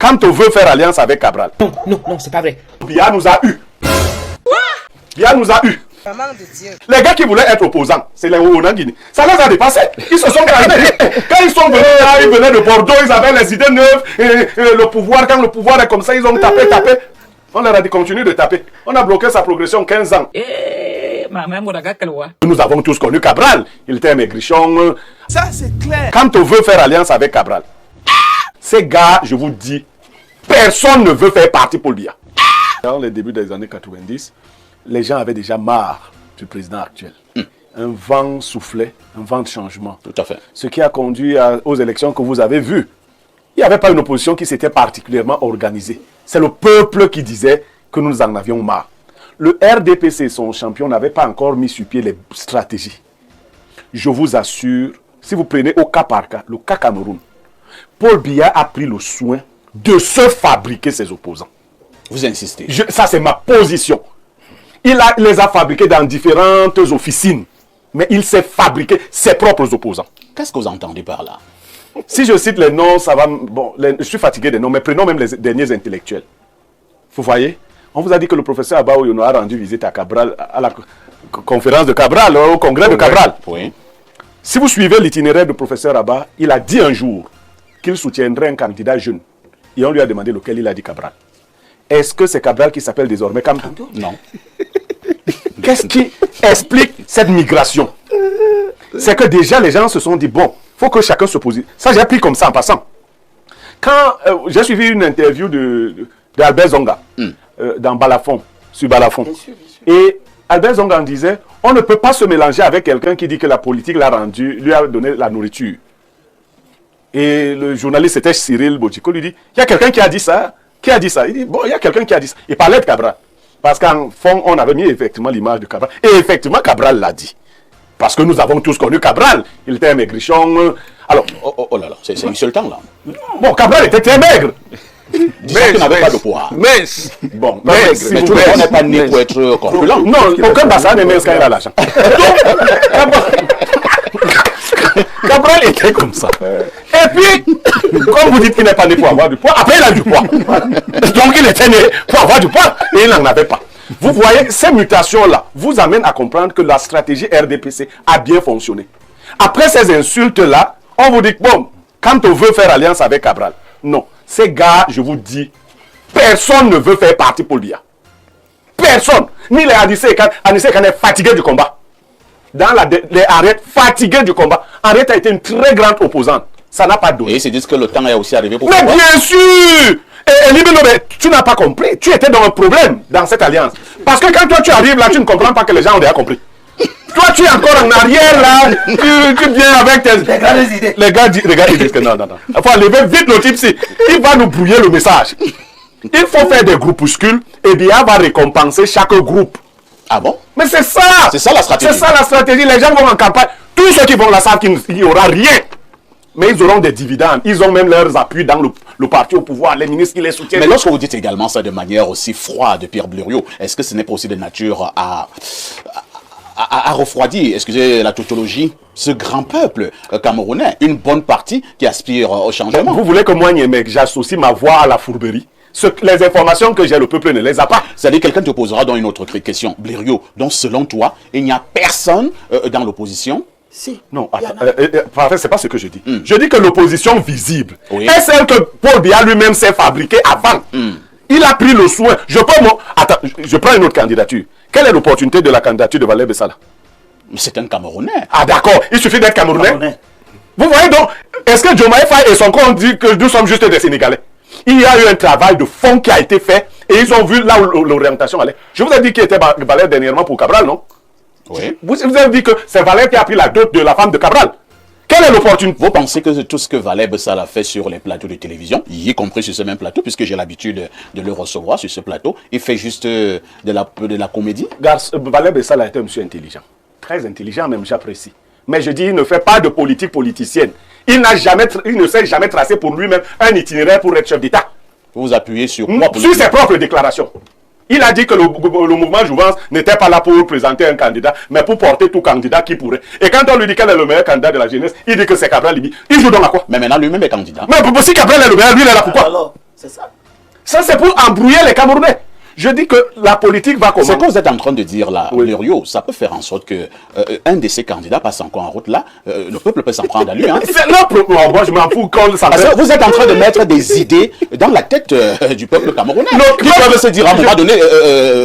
quand on veut faire alliance avec Cabral. Non, c'est pas vrai. Biya nous a eu. Biya nous a eu. Les gars qui voulaient être opposants, c'est les Ouonangini. Ça les a dépassés. Ils se sont calmés. Quand ils sont venus là, ils venaient de Bordeaux, ils avaient les idées neuves. Et le pouvoir, quand le pouvoir est comme ça, ils ont tapé. On leur a dit continue de taper. On a bloqué sa progression 15 ans. Nous avons tous connu Cabral. Il était un maigrichon. Ça, c'est clair. Quand on veut faire alliance avec Cabral, ces gars, je vous dis, personne ne veut faire partie Paul Biya. Dans les débuts des années 90, les gens avaient déjà marre du président actuel. Un vent soufflait, un vent de changement. Tout à fait. Ce qui a conduit aux élections que vous avez vues. Il n'y avait pas une opposition qui s'était particulièrement organisée. C'est le peuple qui disait que nous en avions marre. Le RDPC, son champion, n'avait pas encore mis sur pied les stratégies. Je vous assure, si vous prenez au cas par cas, le cas Cameroun, Paul Biya a pris le soin de se fabriquer ses opposants. Vous insistez. Ça, c'est ma position. Il les a fabriqués dans différentes officines. Mais il s'est fabriqué ses propres opposants. Qu'est-ce que vous entendez par là? Si je cite les noms, ça va... Bon, je suis fatigué des noms, mais prenons même les derniers intellectuels. Vous voyez? On vous a dit que le professeur Abao Yono a rendu visite à Cabral, à la conférence de Cabral, au congrès de Cabral. Oui. Si vous suivez l'itinéraire du professeur Abba, il a dit un jour qu'il soutiendrait un candidat jeune. Et on lui a demandé lequel, il a dit Cabral. Est-ce que c'est Cabral qui s'appelle désormais Kamto? Non. Qu'est-ce qui explique cette migration? C'est que déjà les gens se sont dit, bon, il faut que chacun se pose. Ça, j'ai appris comme ça en passant. Quand j'ai suivi une interview d'Albert Zonga dans Balafon, sur Balafon. Bien sûr. Et Albert Zonga disait, on ne peut pas se mélanger avec quelqu'un qui dit que la politique l'a rendu, lui a donné la nourriture. Et le journaliste, c'était Cyril Botiko, lui dit, il y a quelqu'un qui a dit ça. Qui a dit ça? Il dit, bon, il y a quelqu'un qui a dit ça. Il parlait de Cabral. Parce qu'en fond, on avait mis effectivement l'image de Cabral. Et effectivement, Cabral l'a dit. Parce que nous avons tous connu Cabral. Il était un maigrichon. Alors, oh là là, c'est insultant là. Bon, Cabral était très maigre. Mais il n'avait pas de poids. Mais, bon, mais si on n'est pas né pour être corpulent. Non, aucun bassin n'est mince quand il a l'argent. Cabral était comme ça. Et puis, comme vous dites qu'il n'est pas né pour avoir du poids, après il a du poids. Donc il était né pour avoir du poids et il n'en avait pas. Vous voyez, ces mutations-là vous amènent à comprendre que la stratégie RDPC a bien fonctionné. Après ces insultes-là, on vous dit que bon, quand on veut faire alliance avec Cabral, non. Ces gars, je vous dis, personne ne veut faire partie Paul Biya. Personne. Ni les Anissé Kane est fatigué du combat. Dans les arrêts, fatigués du combat. Arrête a été une très grande opposante. Ça n'a pas donné. Et ils se disent que le temps est aussi arrivé pour... Mais bien sûr! Et Libino, tu n'as pas compris. Tu étais dans un problème dans cette alliance. Parce que quand toi tu arrives là, tu ne comprends pas que les gens ont déjà compris. Toi tu es encore en arrière là, tu viens avec tes... Les gars des idées. Les gars ils disent que non. Il faut enlever vite le type ci. Il va nous brouiller le message. Il faut faire des groupuscules et bien va récompenser chaque groupe. Ah bon? Mais c'est ça! C'est ça la stratégie. C'est ça la stratégie. Les gens vont en campagne. Tous ceux qui vont là savent qu'il n'y aura rien. Mais ils auront des dividendes. Ils ont même leurs appuis dans le parti au pouvoir. Les ministres qui les soutiennent. Mais lorsque vous dites également ça de manière aussi froide, Pierre Blériot, est-ce que ce n'est pas aussi de nature à refroidir, excusez la tautologie, ce grand peuple camerounais, une bonne partie qui aspire au changement? Vous voulez que moi, Niémec, j'associe ma voix à la fourberie? Les informations que j'ai, le peuple ne les a pas. C'est-à-dire quelqu'un te posera dans une autre question. Blériot, donc selon toi, il n'y a personne dans l'opposition? Si. Non, attends, c'est pas ce que je dis. Je dis que l'opposition visible est celle que Paul Biya lui-même s'est fabriquée avant. Il a pris le soin. Attends, je prends une autre candidature. Quelle est l'opportunité de la candidature de Valère Bessala? C'est un Camerounais. Ah d'accord, il suffit d'être Camerounais. Vous voyez donc, est-ce que Diomaye Faye et son camp dit que nous sommes juste des Sénégalais? Il y a eu un travail de fond qui a été fait et ils ont vu là où l'orientation allait. Je vous ai dit qu'il était Valère dernièrement pour Cabral, non? Oui. Vous avez dit que c'est Valère qui a pris la dot de la femme de Cabral. Quelle est l'opportunité? Vous pensez que tout ce que Valère Bessala fait sur les plateaux de télévision, y compris sur ce même plateau, puisque j'ai l'habitude de le recevoir sur ce plateau, il fait juste de la comédie? Valère Bessala est un monsieur intelligent. Très intelligent même, j'apprécie. Mais je dis, il ne fait pas de politique politicienne. Il ne s'est jamais tracé pour lui-même un itinéraire pour être chef d'État. Vous vous appuyez sur quoi? Sur ses propres déclarations. Il a dit que le mouvement Jouvence n'était pas là pour présenter un candidat, mais pour porter tout candidat qui pourrait. Et quand on lui dit quel est le meilleur candidat de la jeunesse, il dit que c'est Cabral Libi. Il joue donc à quoi? Mais maintenant lui-même est candidat. Mais si Cabral est le meilleur, lui il est là pourquoi? Alors, C'est ça. Ça, c'est pour embrouiller les Camerounais. Je dis que la politique va commencer. C'est que vous êtes en train de dire là, Oui. Lériot, ça peut faire en sorte que un de ces candidats passe encore en route là, le peuple peut s'en prendre à lui. Hein. C'est leur problème. Moi, je m'en fous quand ça Parce que vous êtes en train de mettre des idées dans la tête du peuple camerounais. Non, Qui peuvent se dire à un moment donné,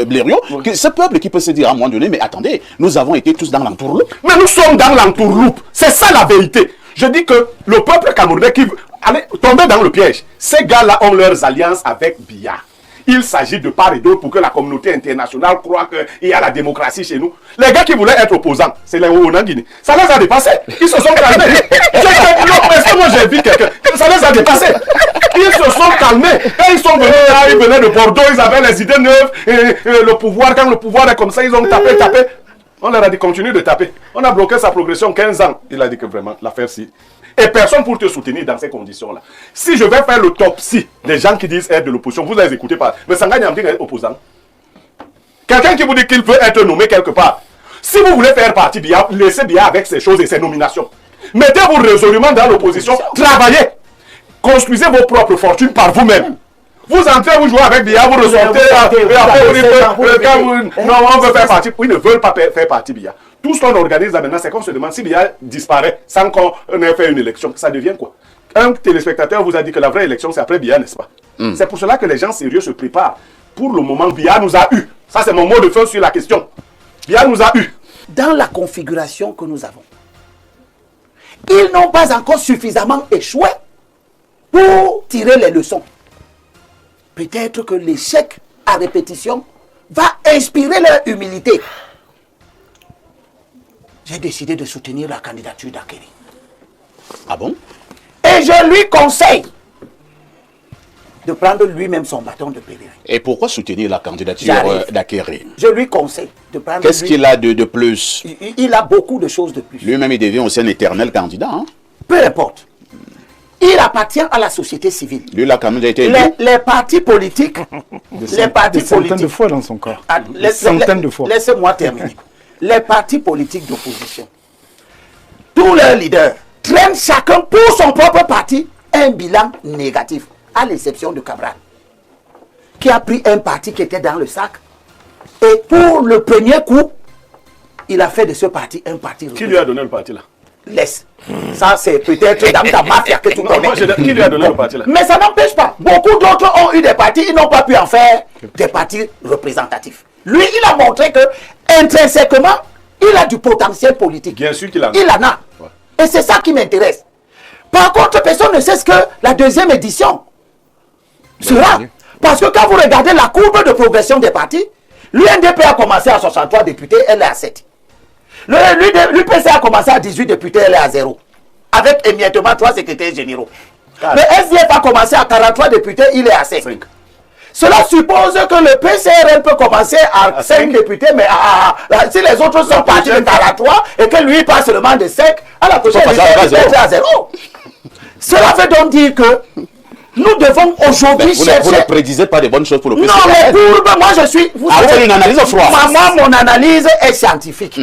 Blériot, que ce peuple qui peut se dire à un moment donné, mais attendez, nous avons été tous dans l'entourloupe. Mais nous sommes dans l'entourloupe. C'est ça la vérité. Je dis que le peuple camerounais qui veut aller tomber dans le piège, ces gars-là ont leurs alliances avec Biya. Il s'agit de part et d'autre pour que la communauté internationale croit qu'il y a la démocratie chez nous. Les gars qui voulaient être opposants, c'est les Ouonangini. Ça les a dépassés. Ils se sont calmés. Est-ce que moi j'ai vu quelqu'un? Ça les a dépassés. Ils se sont calmés. Et ils sont venus là, ils venaient de Bordeaux, ils avaient les idées neuves. Et le pouvoir, quand le pouvoir est comme ça, ils ont tapé. On leur a dit continue de taper. On a bloqué sa progression 15 ans. Il a dit que vraiment, l'affaire si. Et personne pour te soutenir dans ces conditions-là. Si je vais faire l'autopsie des gens qui disent être de l'opposition, vous les écoutez pas. Mais Sangha Nyamdi est opposant. Quelqu'un qui vous dit qu'il veut être nommé quelque part. Si vous voulez faire partie Biya, laissez Biya avec ses choses et ses nominations. Mettez-vous résolument dans l'opposition. Travaillez. Construisez vos propres fortunes par vous-même. Vous entrez, vous jouez avec Biya, vous ressortez. Non, on veut faire partie. Ils ne veulent pas faire partie Biya. Tout ce qu'on organise là maintenant, c'est qu'on se demande si Biya disparaît sans qu'on ait fait une élection. Ça devient quoi? Un téléspectateur vous a dit que la vraie élection, c'est après Biya, n'est-ce pas? C'est pour cela que les gens sérieux se préparent. Pour le moment, Biya nous a eu. Ça, c'est mon mot de fin sur la question. Biya nous a eu. Dans la configuration que nous avons, ils n'ont pas encore suffisamment échoué pour tirer les leçons. Peut-être que l'échec à répétition va inspirer leur humilité. J'ai décidé de soutenir la candidature d'Akéry. Ah bon? Et je lui conseille de prendre lui-même son bâton de pèlerin. Et pourquoi soutenir la candidature d'Akéry? Je lui conseille de prendre Qu'est-ce qu'il a de plus? Il a beaucoup de choses de plus. Lui-même, il devient aussi un éternel candidat. Hein? Peu importe. Il appartient à la société civile. Lui, là, quand même, il a été élu. Les partis politiques, Des centaines de fois dans son corps. Des centaines de fois. Laissez-moi terminer. Les partis politiques d'opposition, tous leurs leaders traînent chacun pour son propre parti un bilan négatif, à l'exception de Cabral, qui a pris un parti qui était dans le sac. Et pour le premier coup, il a fait de ce parti un parti. Qui lui a donné le parti là? Laisse. Ça, c'est peut-être dans ta mafia que tu connais. Qui lui a donné le parti là? Mais ça n'empêche pas. Beaucoup d'autres ont eu des partis, ils n'ont pas pu en faire des partis représentatifs. Lui, il a montré que, intrinsèquement, il a du potentiel politique. Bien sûr qu'il en a. Il en a. Ouais. Et c'est ça qui m'intéresse. Par contre, personne ne sait ce que la deuxième édition sera. Parce que quand vous regardez la courbe de progression des partis, l'UNDP a commencé à 63 députés, elle est à 7. L'UPC a commencé à 18 députés, elle est à 0. Avec émiettement 3 secrétaires généraux. Le SDF a commencé à 43 députés, il est à 5. Cela suppose que le PCRN peut commencer à 5 députés, mais si les autres sont partis de 43 et que lui passe seulement de 5, à la prochaine élection, il est à 0. Cela veut donc dire que nous devons aujourd'hui chercher... Vous ne prédisez pas de bonnes choses pour le PCRN. Non, mais pour moi, je suis... Vous avez une analyse froide. Moi, mon analyse est scientifique.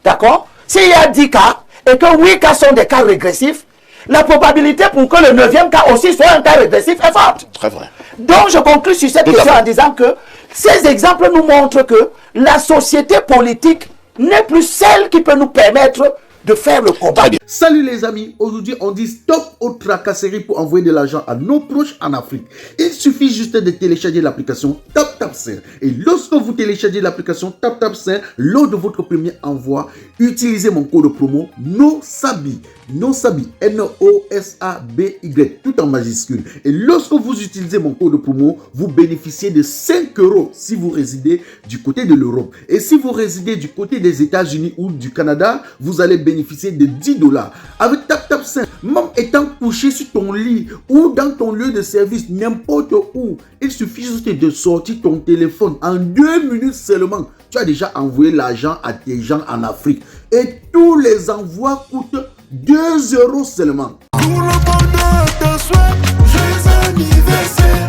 D'accord? S'il y a 10 cas, et que 8 cas sont des cas régressifs, la probabilité pour que le 9e cas aussi soit un cas régressif est forte. Très vrai. Donc, je conclue sur cette question en disant que ces exemples nous montrent que la société politique n'est plus celle qui peut nous permettre de faire le combat. Salut les amis, aujourd'hui on dit stop aux tracasseries pour envoyer de l'argent à nos proches en Afrique. Il suffit juste de télécharger l'application TapTapSend. Et lorsque vous téléchargez l'application TapTapSend, lors de votre premier envoi, utilisez mon code promo NOSABI. NOSABI, N-O-S-A-B-Y, tout en majuscule. Et lorsque vous utilisez mon code promo, vous bénéficiez de 5 € si vous résidez du côté de l'Europe. Et si vous résidez du côté des États-Unis ou du Canada, vous allez bénéficier de 10 $. Avec TapTapSend, même étant couché sur ton lit ou dans ton lieu de service, n'importe où, il suffit juste de sortir ton téléphone. En 2 minutes seulement, tu as déjà envoyé l'argent à tes gens en Afrique. Et tous les envois coûtent 2 € seulement. Pour le bonheur de souhait, joyeux anniversaire.